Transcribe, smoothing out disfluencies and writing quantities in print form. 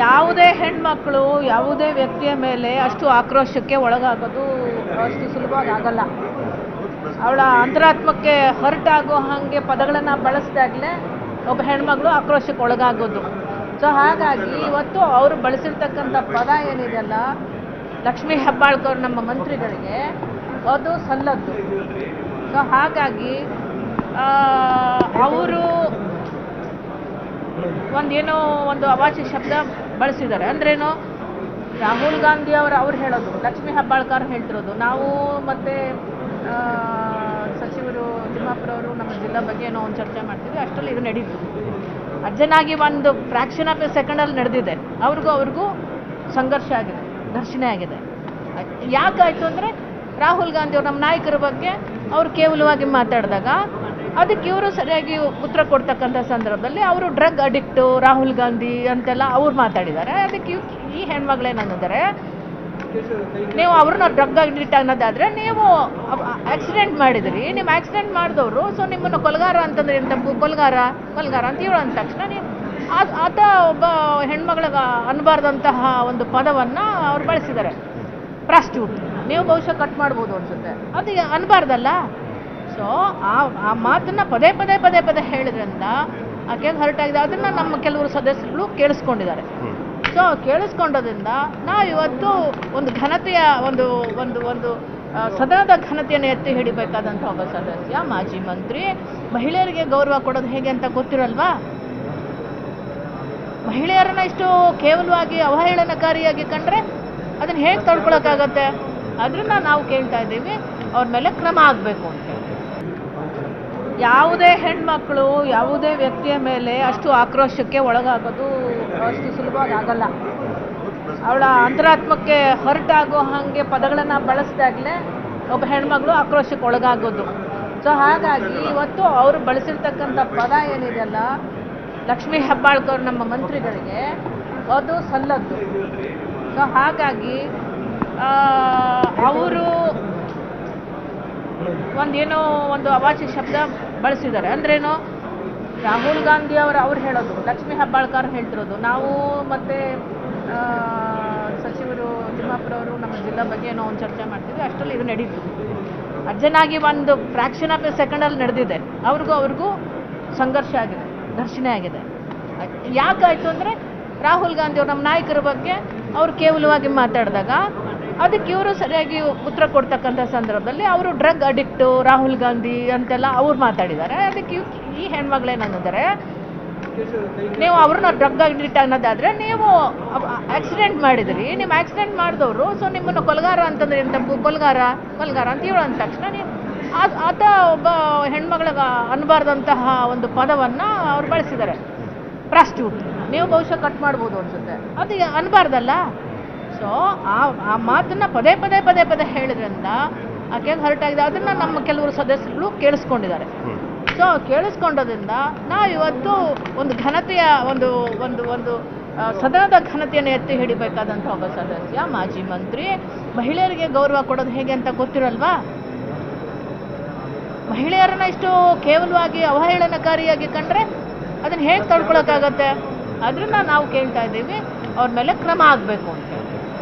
ಯಾವುದೇ ಹೆಣ್ಮಕ್ಳು ಯಾವುದೇ ವ್ಯಕ್ತಿಯ ಮೇಲೆ ಅಷ್ಟು ಆಕ್ರೋಶಕ್ಕೆ ಒಳಗಾಗೋದು ಅಷ್ಟು ಸುಲಭವಾಗಿ ಆಗಲ್ಲ. ಅವಳ ಅಂತರಾತ್ಮಕ್ಕೆ ಹರ್ಟ್ ಆಗೋ ಹಾಗೆ ಪದಗಳನ್ನು ಬಳಸಿದಾಗಲೇ ಒಬ್ಬ ಹೆಣ್ಮಗಳು ಆಕ್ರೋಶಕ್ಕೆ ಒಳಗಾಗೋದು. ಸೊ ಹಾಗಾಗಿ ಇವತ್ತು ಅವರು ಬಳಸಿರ್ತಕ್ಕಂಥ ಪದ ಏನಿದೆಯಲ್ಲ, ಲಕ್ಷ್ಮೀ ಹೆಬ್ಬಾಳ್ಕರ್ ನಮ್ಮ ಮಂತ್ರಿಗಳಿಗೆ ಅದು ಸಲ್ಲದ್ದು. ಸೊ ಹಾಗಾಗಿ ಅವರು ಒಂದು ಅವಾಚ್ಯ ಶಬ್ದ ಬಳಸಿದ್ದಾರೆ. ಅಂದ್ರೇನು, ರಾಹುಲ್ ಗಾಂಧಿ ಅವ್ರು ಹೇಳೋದು, ಲಕ್ಷ್ಮೀ ಹೆಬ್ಬಾಳ್ಕರ್ ಹೇಳ್ತಿರೋದು, ನಾವು ಮತ್ತು ಸಚಿವರು ತಿಮ್ಮಾಪುರವರು ನಮ್ಮ ಜಿಲ್ಲಾ ಬಗ್ಗೆ ಏನೋ ಒಂದು ಚರ್ಚೆ ಮಾಡ್ತಿದ್ವಿ, ಅಷ್ಟರಲ್ಲಿ ಇದು ನಡೀತು. ಅರ್ಜೆಂಟಾಗಿ ಒಂದು ಫ್ರ್ಯಾಕ್ಷನ್ ಆಫ್ ಎ ಸೆಕೆಂಡಲ್ಲಿ ನಡೆದಿದೆ. ಅವ್ರಿಗೂ ಸಂಘರ್ಷ ಆಗಿದೆ, ಘರ್ಷಣೆ ಆಗಿದೆ. ಯಾಕಾಯಿತು ಅಂದರೆ, ರಾಹುಲ್ ಗಾಂಧಿ ಅವರು ನಮ್ಮ ನಾಯಕರ ಬಗ್ಗೆ ಅವರು ಕೇವಲವಾಗಿ ಮಾತಾಡಿದಾಗ ಅದಕ್ಕೆ ಇವರು ಸರಿಯಾಗಿ ಉತ್ತರ ಕೊಡ್ತಕ್ಕಂಥ ಸಂದರ್ಭದಲ್ಲಿ ಅವರು ಡ್ರಗ್ ಅಡಿಕ್ಟು ರಾಹುಲ್ ಗಾಂಧಿ ಅಂತೆಲ್ಲ ಅವ್ರು ಮಾತಾಡಿದ್ದಾರೆ. ಅದಕ್ಕೆ ಈ ಹೆಣ್ಮಗಳೇನಂದರೆ, ನೀವು ಅವ್ರನ್ನ ಡ್ರಗ್ ಅಡಿಕ್ಟ್ ಅನ್ನೋದಾದರೆ ನೀವು ಆಕ್ಸಿಡೆಂಟ್ ಮಾಡಿದಿರಿ, ನೀವು ಆಕ್ಸಿಡೆಂಟ್ ಮಾಡಿದವರು, ಸೊ ನಿಮ್ಮನ್ನು ಕೊಲೆಗಾರ ಅಂತಂದ್ರೆ ತಪ್ಪು, ಕೊಲೆಗಾರ ಅಂತ ಹೇಳೋ ಅಂದ ತಕ್ಷಣ ನೀವು ಆತ ಒಬ್ಬ ಹೆಣ್ಮಗಳಿಗೆ ಅನ್ನಬಾರ್ದಂತಹ ಒಂದು ಪದವನ್ನು ಅವ್ರು ಬಳಸಿದ್ದಾರೆ, ಪ್ರಾಸ್ಟಿಟ್ಯೂಟ್. ನೀವು ಬಹುಶಃ ಕಟ್ ಮಾಡ್ಬೋದು ಅನ್ಸುತ್ತೆ, ಅದು ಅನ್ನಬಾರ್ದಲ್ಲ. ಸೊ ಆ ಮಾತನ್ನು ಪದೇ ಹೇಳಿದ್ರಿಂದ ಆಕೆಗೆ ಹರ್ಟ್ ಆಗಿದೆ. ಅದನ್ನು ನಮ್ಮ ಕೆಲವರು ಸದಸ್ಯರು ಕೇಳಿಸ್ಕೊಂಡಿದ್ದಾರೆ. ಸೊ ಕೇಳಿಸ್ಕೊಂಡೋದ್ರಿಂದ ನಾವು ಇವತ್ತು ಒಂದು ಘನತೆಯ ಒಂದು ಸದನದ ಘನತೆಯನ್ನು ಎತ್ತಿ ಹಿಡಿಬೇಕಾದಂಥ ಒಬ್ಬ ಸದಸ್ಯ, ಮಾಜಿ ಮಂತ್ರಿ, ಮಹಿಳೆಯರಿಗೆ ಗೌರವ ಕೊಡೋದು ಹೇಗೆ ಅಂತ ಗೊತ್ತಿರಲ್ವಾ? ಮಹಿಳೆಯರನ್ನ ಇಷ್ಟು ಕೇವಲವಾಗಿ ಅವಹೇಳನಕಾರಿಯಾಗಿ ಕಂಡ್ರೆ ಅದನ್ನು ಹೇಗೆ ತಡ್ಕೊಳಕ್ಕಾಗತ್ತೆ? ಅದರಿಂದ ನಾವು ಕೇಳ್ತಾ ಇದ್ದೀವಿ, ಅವ್ರ ಮೇಲೆ ಕ್ರಮ ಆಗಬೇಕು ಅಂತ. ಯಾವುದೇ ಹೆಣ್ಮಕ್ಳು ಯಾವುದೇ ವ್ಯಕ್ತಿಯ ಮೇಲೆ ಅಷ್ಟು ಆಕ್ರೋಶಕ್ಕೆ ಒಳಗಾಗೋದು ಅಷ್ಟು ಸುಲಭವಾಗಿ ಆಗಲ್ಲ. ಅವಳ ಅಂತರಾತ್ಮಕ್ಕೆ ಹರ್ಟ್ ಆಗೋ ಹಾಗೆ ಪದಗಳನ್ನು ಬಳಸಿದಾಗಲೇ ಒಬ್ಬ ಹೆಣ್ಮಗಳು ಆಕ್ರೋಶಕ್ಕೆ ಒಳಗಾಗೋದು. ಸೊ ಹಾಗಾಗಿ ಇವತ್ತು ಅವರು ಬಳಸಿರ್ತಕ್ಕಂಥ ಪದ ಏನಿದೆಯಲ್ಲ, ಲಕ್ಷ್ಮೀ ಹೆಬ್ಬಾಳ್ಕರ್ ನಮ್ಮ ಮಂತ್ರಿಗಳಿಗೆ ಅದು ಸಲ್ಲದ್ದು. ಸೊ ಹಾಗಾಗಿ ಅವರು ಒಂದು ಅವಾಚ್ಯ ಶಬ್ದ ಬಳಸಿದ್ದಾರೆ. ಅಂದ್ರೇನು, ರಾಹುಲ್ ಗಾಂಧಿ ಅವ್ರು ಹೇಳೋದು, ಲಕ್ಷ್ಮೀ ಹೆಬ್ಬಾಳ್ಕರ್ ಹೇಳ್ತಿರೋದು, ನಾವು ಮತ್ತು ಸಚಿವರು ತಿಮ್ಮಾಪುರವರು ನಮ್ಮ ಜಿಲ್ಲಾ ಬಗ್ಗೆ ಏನೋ ಒಂದು ಚರ್ಚೆ ಮಾಡ್ತಿದ್ವಿ, ಅಷ್ಟರಲ್ಲಿ ಇದು ನಡೀತು. ಅರ್ಜೆಂಟಾಗಿ ಒಂದು ಫ್ರ್ಯಾಕ್ಷನ್ ಆಫ್ ಎ ಸೆಕೆಂಡಲ್ಲಿ ನಡೆದಿದೆ. ಅವ್ರಿಗೂ ಸಂಘರ್ಷ ಆಗಿದೆ, ಘರ್ಷಣೆ ಆಗಿದೆ. ಯಾಕಾಯಿತು ಅಂದರೆ, ರಾಹುಲ್ ಗಾಂಧಿ ಅವರು ನಮ್ಮ ನಾಯಕರ ಬಗ್ಗೆ ಅವರು ಕೇವಲವಾಗಿ ಮಾತಾಡಿದಾಗ ಅದಕ್ಕೆ ಇವರು ಸರಿಯಾಗಿ ಉತ್ತರ ಕೊಡ್ತಕ್ಕಂಥ ಸಂದರ್ಭದಲ್ಲಿ ಅವರು ಡ್ರಗ್ ಅಡಿಕ್ಟು ರಾಹುಲ್ ಗಾಂಧಿ ಅಂತೆಲ್ಲ ಅವ್ರು ಮಾತಾಡಿದ್ದಾರೆ. ಅದಕ್ಕೆ ಈ ಹೆಣ್ಮಗಳೇನಂದರೆ, ನೀವು ಅವ್ರನ್ನ ಡ್ರಗ್ ಅಡಿಕ್ಟ್ ಅನ್ನೋದಾದರೆ ನೀವು ಆಕ್ಸಿಡೆಂಟ್ ಮಾಡಿದಿರಿ, ನೀವು ಆಕ್ಸಿಡೆಂಟ್ ಮಾಡಿದವರು, ಸೊ ನಿಮ್ಮನ್ನು ಕೊಲೆಗಾರ ಅಂತಂದ್ರೆ ತಪ್ಪು, ಕೊಲೆಗಾರ ಅಂತ ಹೇಳೋ ಅಂದ ತಕ್ಷಣ ನೀವು ಆತ ಒಬ್ಬ ಹೆಣ್ಮಗಳಿಗೆ ಅನ್ನಬಾರ್ದಂತಹ ಒಂದು ಪದವನ್ನು ಅವ್ರು ಬಳಸಿದ್ದಾರೆ, ಪ್ರಾಸ್ಟಿಟ್ಯೂಟ್. ನೀವು ಬಹುಶಃ ಕಟ್ ಮಾಡ್ಬೋದು ಅನ್ಸುತ್ತೆ, ಅದು ಅನ್ನಬಾರ್ದಲ್ಲ. ಸೊ ಆ ಮಾತನ್ನು ಪದೇ ಹೇಳಿದ್ರಿಂದ ಆಕೆಗೆ ಹರ್ಟ್ ಆಗಿದೆ. ಅದನ್ನು ನಮ್ಮ ಕೆಲವರು ಸದಸ್ಯರು ಕೇಳಿಸ್ಕೊಂಡಿದ್ದಾರೆ. ಸೊ ಕೇಳಿಸ್ಕೊಂಡೋದ್ರಿಂದ ನಾವು ಇವತ್ತು ಒಂದು ಘನತೆಯ ಒಂದು ಸದನದ ಘನತೆಯನ್ನು ಎತ್ತಿ ಹಿಡಿಬೇಕಾದಂಥ ಒಬ್ಬ ಸದಸ್ಯ, ಮಾಜಿ ಮಂತ್ರಿ, ಮಹಿಳೆಯರಿಗೆ ಗೌರವ ಕೊಡೋದು ಹೇಗೆ ಅಂತ ಗೊತ್ತಿರಲ್ವಾ? ಮಹಿಳೆಯರನ್ನ ಇಷ್ಟು ಕೇವಲವಾಗಿ ಅವಹೇಳನಕಾರಿಯಾಗಿ ಕಂಡ್ರೆ ಅದನ್ನು ಹೇಗೆ ತಡ್ಕೊಳಕ್ಕಾಗತ್ತೆ? ಅದರಿಂದ ನಾವು ಕೇಳ್ತಾ ಇದ್ದೀವಿ, ಅವ್ರ ಮೇಲೆ ಕ್ರಮ ಆಗಬೇಕು ಅಂತ.